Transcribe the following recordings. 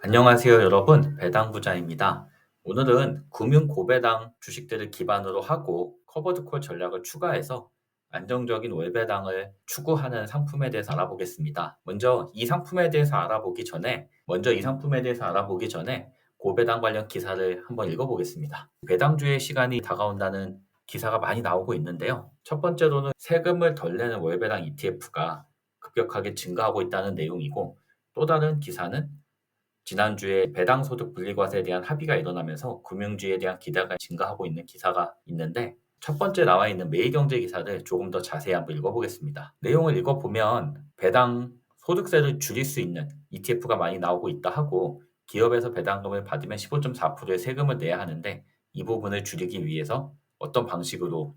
안녕하세요, 여러분. 배당부자입니다. 오늘은 금융 고배당 주식들을 기반으로 하고 커버드 콜 전략을 추가해서 안정적인 월배당을 추구하는 상품에 대해서 알아보겠습니다. 먼저 이 상품에 대해서 알아보기 전에 고배당 관련 기사를 한번 읽어보겠습니다. 배당주의 시간이 다가온다는 기사가 많이 나오고 있는데요. 첫 번째로는 세금을 덜 내는 월배당 ETF가 급격하게 증가하고 있다는 내용이고, 또 다른 기사는 지난주에 배당소득 분리과세에 대한 합의가 일어나면서 금융주에 대한 기대가 증가하고 있는 기사가 있는데, 첫 번째 나와 있는 매일경제 기사를 조금 더 자세히 한번 읽어보겠습니다. 내용을 읽어보면 배당 소득세를 줄일 수 있는 ETF가 많이 나오고 있다 하고, 기업에서 배당금을 받으면 15.4%의 세금을 내야 하는데 이 부분을 줄이기 위해서 어떤 방식으로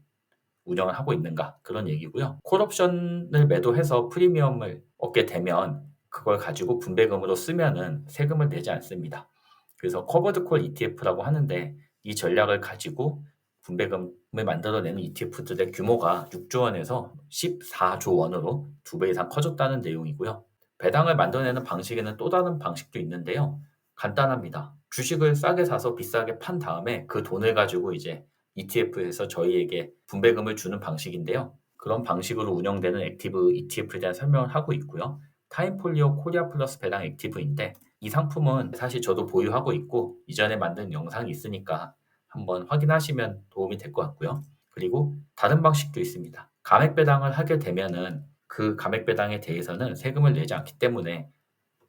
운영을 하고 있는가, 그런 얘기고요. 콜옵션을 매도해서 프리미엄을 얻게 되면 그걸 가지고 분배금으로 쓰면은 세금을 내지 않습니다. 그래서 커버드 콜 ETF라고 하는데, 이 전략을 가지고 분배금을 만들어내는 ETF들의 규모가 6조 원에서 14조 원으로 2배 이상 커졌다는 내용이고요. 배당을 만들어내는 방식에는 또 다른 방식도 있는데요. 간단합니다. 주식을 싸게 사서 비싸게 판 다음에 그 돈을 가지고 이제 ETF에서 저희에게 분배금을 주는 방식인데요. 그런 방식으로 운영되는 액티브 ETF에 대한 설명을 하고 있고요. 타임폴리오 코리아 플러스 배당 액티브인데, 이 상품은 사실 저도 보유하고 있고 이전에 만든 영상이 있으니까 한번 확인하시면 도움이 될 것 같고요. 그리고 다른 방식도 있습니다. 감액 배당을 하게 되면은 그 감액 배당에 대해서는 세금을 내지 않기 때문에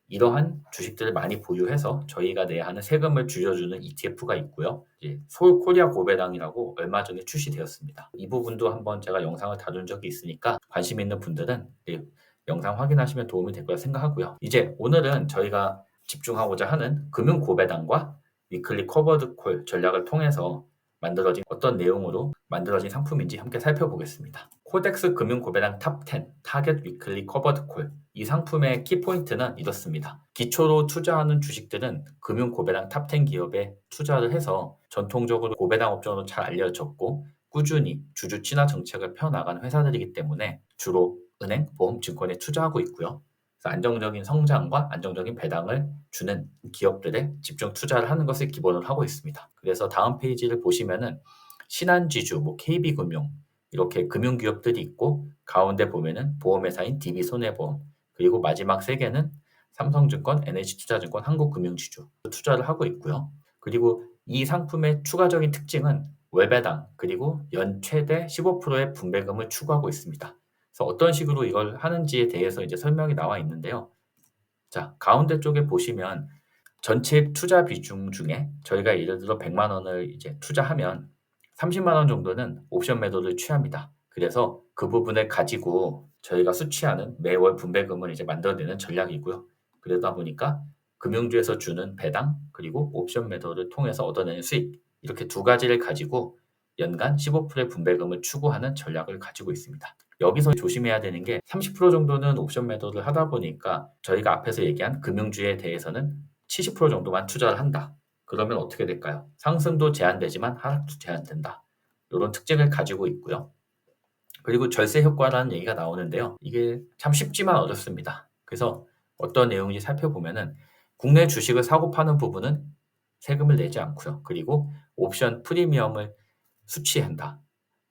이러한 주식들을 많이 보유해서 저희가 내야 하는 세금을 줄여주는 ETF가 있고요. 서울 코리아 고배당이라고 얼마 전에 출시되었습니다. 이 부분도 한번 제가 영상을 다룬 적이 있으니까 관심 있는 분들은 영상 확인하시면 도움이 될 거라 생각하고요. 이제 오늘은 저희가 집중하고자 하는 금융 고배당과 위클리 커버드 콜 전략을 통해서 어떤 내용으로 만들어진 상품인지 함께 살펴보겠습니다. 코덱스 금융 고배당 탑10 타겟 위클리 커버드 콜, 이 상품의 키포인트는 이렇습니다. 기초로 투자하는 주식들은 금융 고배당 탑10 기업에 투자를 해서 전통적으로 고배당 업종으로 잘 알려졌고 꾸준히 주주 친화 정책을 펴나간 회사들이기 때문에 주로 은행, 보험, 증권에 투자하고 있고요. 그래서 안정적인 성장과 안정적인 배당을 주는 기업들에 집중 투자를 하는 것을 기본으로 하고 있습니다. 그래서 다음 페이지를 보시면은 신한지주, KB금융 이렇게 금융기업들이 있고, 가운데 보면은 보험회사인 DB손해보험, 그리고 마지막 세 개는 삼성증권, NH투자증권, 한국금융지주 투자를 하고 있고요. 그리고 이 상품의 추가적인 특징은 월배당 그리고 연 최대 15%의 분배금을 추구하고 있습니다. 그래서 어떤 식으로 이걸 하는지에 대해서 이제 설명이 나와 있는데요. 자, 가운데 쪽에 보시면 전체 투자 비중 중에 저희가 예를 들어 100만 원을 이제 투자하면 30만 원 정도는 옵션 매도를 취합니다. 그래서 그 부분을 가지고 저희가 수취하는 매월 분배금을 이제 만들어내는 전략이고요. 그러다 보니까 금융주에서 주는 배당 그리고 옵션 매도를 통해서 얻어내는 수익, 이렇게 두 가지를 가지고 연간 15%의 분배금을 추구하는 전략을 가지고 있습니다. 여기서 조심해야 되는 게 30% 정도는 옵션 매도를 하다 보니까 저희가 앞에서 얘기한 금융주에 대해서는 70% 정도만 투자를 한다. 그러면 어떻게 될까요? 상승도 제한되지만 하락도 제한된다. 이런 특징을 가지고 있고요. 그리고 절세 효과라는 얘기가 나오는데요. 이게 참 쉽지만 어렵습니다. 그래서 어떤 내용인지 살펴보면은 국내 주식을 사고 파는 부분은 세금을 내지 않고요. 그리고 옵션 프리미엄을 수취한다.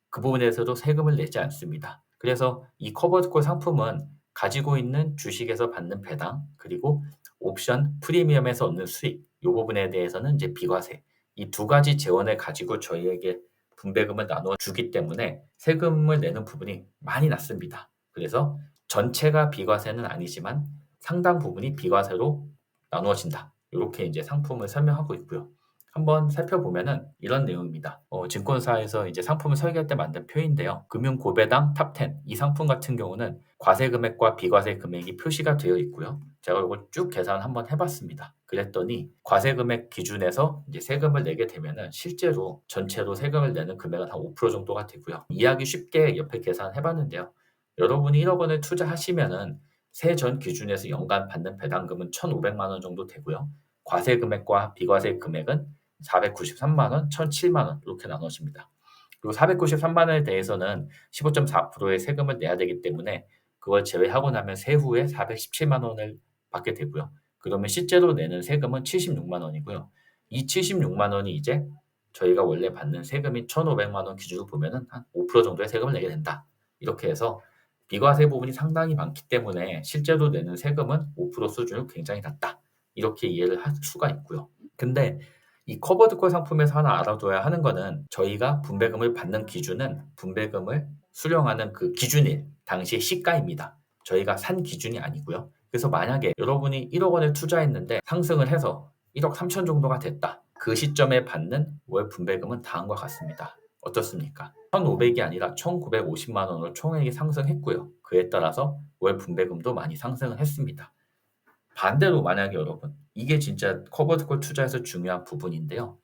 그 부분에서도 세금을 내지 않습니다. 그래서 이 커버드콜 상품은 가지고 있는 주식에서 받는 배당 그리고 옵션 프리미엄에서 얻는 수익, 이 부분에 대해서는 이제 비과세, 이 두 가지 재원을 가지고 저희에게 분배금을 나누어 주기 때문에 세금을 내는 부분이 많이 낮습니다. 그래서 전체가 비과세는 아니지만 상당 부분이 비과세로 나누어진다. 이렇게 이제 상품을 설명하고 있고요. 한번 살펴보면은 이런 내용입니다. 증권사에서 이제 상품을 설계할 때 만든 표인데요. 금융 고배당 탑10, 이 상품 같은 경우는 과세 금액과 비과세 금액이 표시가 되어 있고요. 제가 이걸 쭉 계산 한번 해봤습니다. 그랬더니 과세 금액 기준에서 이제 세금을 내게 되면은 실제로 전체로 세금을 내는 금액은 한 5% 정도가 되고요. 이해하기 쉽게 옆에 계산을 해봤는데요. 여러분이 1억 원을 투자하시면은 세전 기준에서 연간 받는 배당금은 1,500만 원 정도 되고요. 과세 금액과 비과세 금액은 493만 원, 1,007만 원 이렇게 나눠집니다. 그리고 493만 원에 대해서는 15.4%의 세금을 내야 되기 때문에 그걸 제외하고 나면 세후에 417만 원을 받게 되고요. 그러면 실제로 내는 세금은 76만 원이고요. 이 76만 원이 이제 저희가 원래 받는 세금인 1,500만 원 기준으로 보면은 한 5% 정도의 세금을 내게 된다. 이렇게 해서 비과세 부분이 상당히 많기 때문에 실제로 내는 세금은 5% 수준으로 굉장히 낮다. 이렇게 이해를 할 수가 있고요. 근데 이 커버드 콜 상품에서 하나 알아둬야 하는 거는 저희가 분배금을 받는 기준은 분배금을 수령하는 그 기준일 당시의 시가입니다. 저희가 산 기준이 아니고요. 그래서 만약에 여러분이 1억 원을 투자했는데 상승을 해서 1억 3천 정도가 됐다. 그 시점에 받는 월 분배금은 다음과 같습니다. 어떻습니까? 1,500이 아니라 1,950만 원으로 총액이 상승했고요. 그에 따라서 월 분배금도 많이 상승을 했습니다. 반대로 만약에 여러분, 이게 진짜 커버드 콜 투자에서 중요한 부분인데요.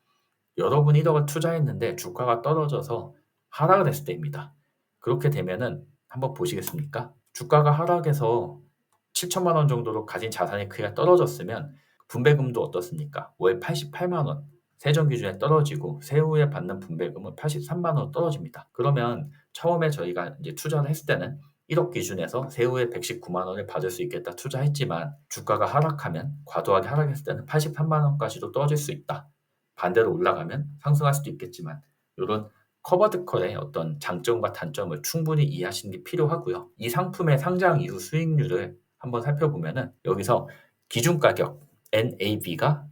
여러분이 1억을 투자했는데 주가가 떨어져서 하락을 했을 때입니다. 그렇게 되면은 한번 보시겠습니까? 주가가 하락해서 7천만 원 정도로 가진 자산의 크기가 떨어졌으면 분배금도 어떻습니까? 월 88만 원 세전 기준에 떨어지고 세후에 받는 분배금은 83만 원 떨어집니다. 그러면 처음에 저희가 이제 투자를 했을 때는 1억 기준에서 세후에 119만 원을 받을 수 있겠다 투자했지만 주가가 하락하면 과도하게 하락했을 때는 83만 원까지도 떨어질 수 있다. 반대로 올라가면 상승할 수도 있겠지만 이런 커버드 컬의 어떤 장점과 단점을 충분히 이해하시는 게 필요하고요. 이 상품의 상장 이후 수익률을 한번 살펴보면은 여기서 기준 가격 NAV가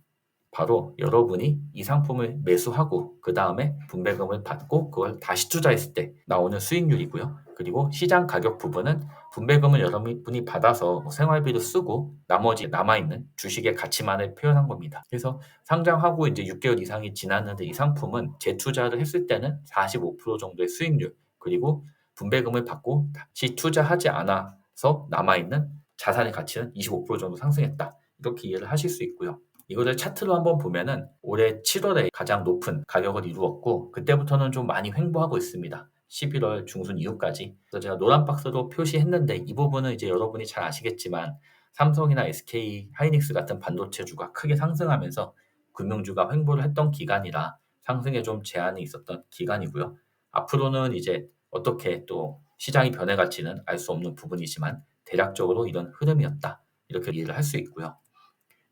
바로 여러분이 이 상품을 매수하고 그 다음에 분배금을 받고 그걸 다시 투자했을 때 나오는 수익률이고요. 그리고 시장 가격 부분은 분배금을 여러분이 받아서 생활비로 쓰고 나머지 남아있는 주식의 가치만을 표현한 겁니다. 그래서 상장하고 이제 6개월 이상이 지났는데 이 상품은 재투자를 했을 때는 45% 정도의 수익률 그리고 분배금을 받고 다시 투자하지 않아서 남아있는 자산의 가치는 25% 정도 상승했다. 이렇게 이해를 하실 수 있고요. 이거를 차트로 한번 보면은 올해 7월에 가장 높은 가격을 이루었고 그때부터는 좀 많이 횡보하고 있습니다. 11월 중순 이후까지. 그래서 제가 노란 박스로 표시했는데 이 부분은 이제 여러분이 잘 아시겠지만 삼성이나 SK 하이닉스 같은 반도체주가 크게 상승하면서 금융주가 횡보를 했던 기간이라 상승에 좀 제한이 있었던 기간이고요. 앞으로는 이제 어떻게 또 시장이 변해갈지는 알 수 없는 부분이지만 대략적으로 이런 흐름이었다. 이렇게 이해를 할 수 있고요.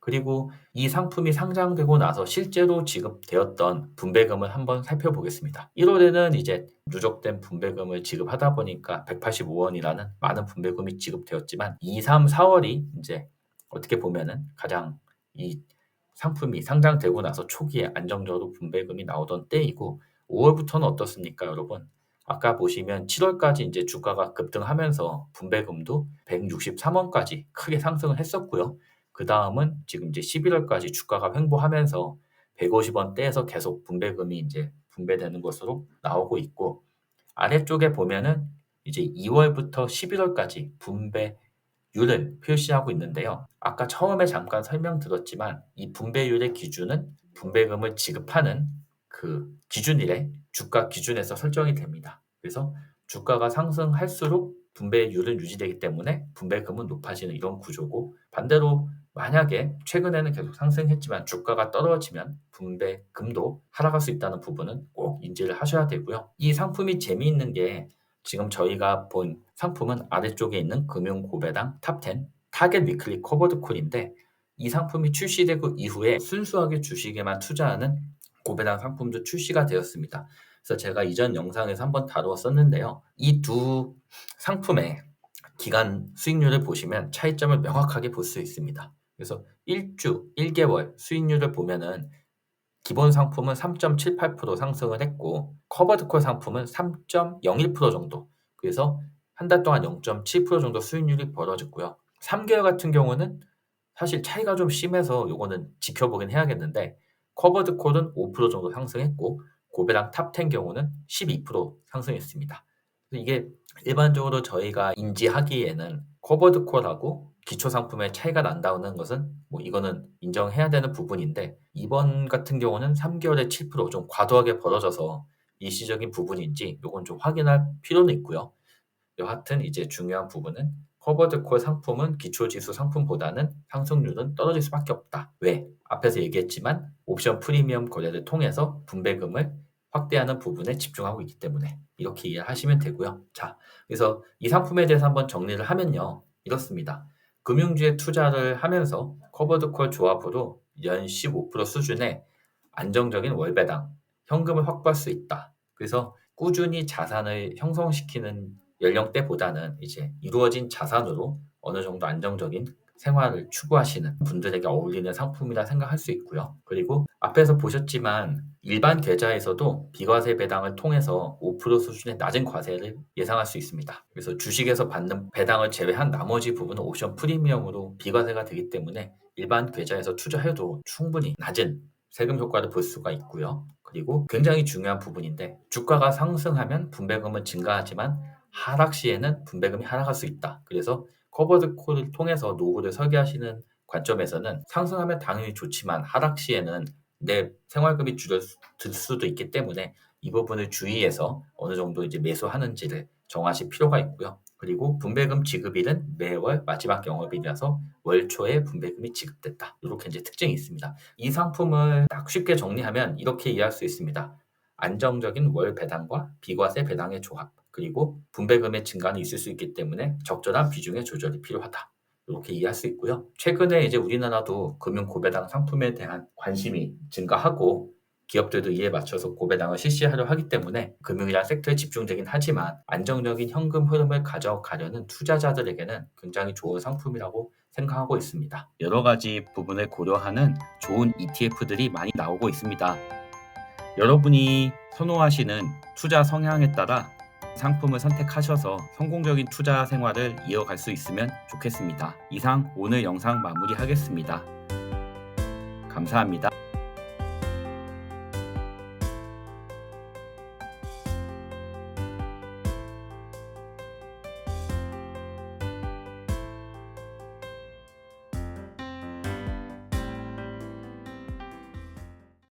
그리고 이 상품이 상장되고 나서 실제로 지급되었던 분배금을 한번 살펴보겠습니다. 1월에는 이제 누적된 분배금을 지급하다 보니까 185원이라는 많은 분배금이 지급되었지만 2, 3, 4월이 이제 어떻게 보면은 가장 이 상품이 상장되고 나서 초기에 안정적으로 분배금이 나오던 때이고 5월부터는 어떻습니까, 여러분? 아까 보시면 7월까지 이제 주가가 급등하면서 분배금도 163원까지 크게 상승을 했었고요. 그 다음은 지금 이제 11월까지 주가가 횡보하면서 150원대에서 계속 분배금이 이제 분배되는 것으로 나오고 있고 아래쪽에 보면은 이제 2월부터 11월까지 분배율을 표시하고 있는데요. 아까 처음에 잠깐 설명드렸지만 이 분배율의 기준은 분배금을 지급하는 그 기준일에 주가 기준에서 설정이 됩니다. 그래서 주가가 상승할수록 분배율은 유지되기 때문에 분배금은 높아지는 이런 구조고 반대로 만약에 최근에는 계속 상승했지만 주가가 떨어지면 분배금도 하락할 수 있다는 부분은 꼭 인지를 하셔야 되고요. 이 상품이 재미있는 게 지금 저희가 본 상품은 아래쪽에 있는 금융고배당 탑10 타겟 위클리 커버드 콜인데 이 상품이 출시되고 이후에 순수하게 주식에만 투자하는 고배당 상품도 출시가 되었습니다. 그래서 제가 이전 영상에서 한번 다루었었는데요. 이 두 상품의 기간 수익률을 보시면 차이점을 명확하게 볼 수 있습니다. 그래서 1주, 1개월 수익률을 보면은 기본 상품은 3.78% 상승을 했고 커버드콜 상품은 3.01% 정도. 그래서 한 달 동안 0.7% 정도 수익률이 벌어졌고요. 3개월 같은 경우는 사실 차이가 좀 심해서 요거는 지켜보긴 해야겠는데 커버드콜은 5% 정도 상승했고 고배당 탑10 경우는 12% 상승했습니다. 이게 일반적으로 저희가 인지하기에는 커버드콜하고 기초 상품의 차이가 난다는 것은 뭐 이거는 인정해야 되는 부분인데 이번 같은 경우는 3개월에 7%좀 과도하게 벌어져서 일시적인 부분인지 요건 좀 확인할 필요는 있고요. 여하튼 이제 중요한 부분은 커버드콜 상품은 기초지수 상품보다는 상승률은 떨어질 수밖에 없다. 왜? 앞에서 얘기했지만 옵션 프리미엄 거래를 통해서 분배금을 확대하는 부분에 집중하고 있기 때문에 이렇게 이해하시면 되고요. 자, 그래서 이 상품에 대해서 한번 정리를 하면요. 이렇습니다. 금융주에 투자를 하면서 커버드콜 조합으로 연 15% 수준의 안정적인 월배당, 현금을 확보할 수 있다. 그래서 꾸준히 자산을 형성시키는 연령대보다는 이제 이루어진 자산으로 어느 정도 안정적인 생활을 추구하시는 분들에게 어울리는 상품이라 생각할 수 있고요. 그리고 앞에서 보셨지만 일반 계좌에서도 비과세 배당을 통해서 5% 수준의 낮은 과세를 예상할 수 있습니다. 그래서 주식에서 받는 배당을 제외한 나머지 부분은 옵션 프리미엄으로 비과세가 되기 때문에 일반 계좌에서 투자해도 충분히 낮은 세금 효과를 볼 수가 있고요. 그리고 굉장히 중요한 부분인데 주가가 상승하면 분배금은 증가하지만 하락 시에는 분배금이 하락할 수 있다. 그래서 커버드 콜을 통해서 노후를 설계하시는 관점에서는 상승하면 당연히 좋지만 하락 시에는 내 생활금이 줄어들 수도 있기 때문에 이 부분을 주의해서 어느 정도 이제 매수하는지를 정하실 필요가 있고요. 그리고 분배금 지급일은 매월 마지막 영업일이라서 월 초에 분배금이 지급됐다. 이렇게 이제 특징이 있습니다. 이 상품을 딱 쉽게 정리하면 이렇게 이해할 수 있습니다. 안정적인 월 배당과 비과세 배당의 조합, 그리고 분배금의 증가는 있을 수 있기 때문에 적절한 비중의 조절이 필요하다. 이렇게 이해할 수 있고요. 최근에 이제 우리나라도 금융 고배당 상품에 대한 관심이 증가하고 기업들도 이에 맞춰서 고배당을 실시하려 하기 때문에 금융이란 섹터에 집중되긴 하지만 안정적인 현금 흐름을 가져가려는 투자자들에게는 굉장히 좋은 상품이라고 생각하고 있습니다. 여러 가지 부분을 고려하는 좋은 ETF들이 많이 나오고 있습니다. 여러분이 선호하시는 투자 성향에 따라 상품을 선택하셔서 성공적인 투자 생활을 이어갈 수 있으면 좋겠습니다. 이상 오늘 영상 마무리하겠습니다. 감사합니다.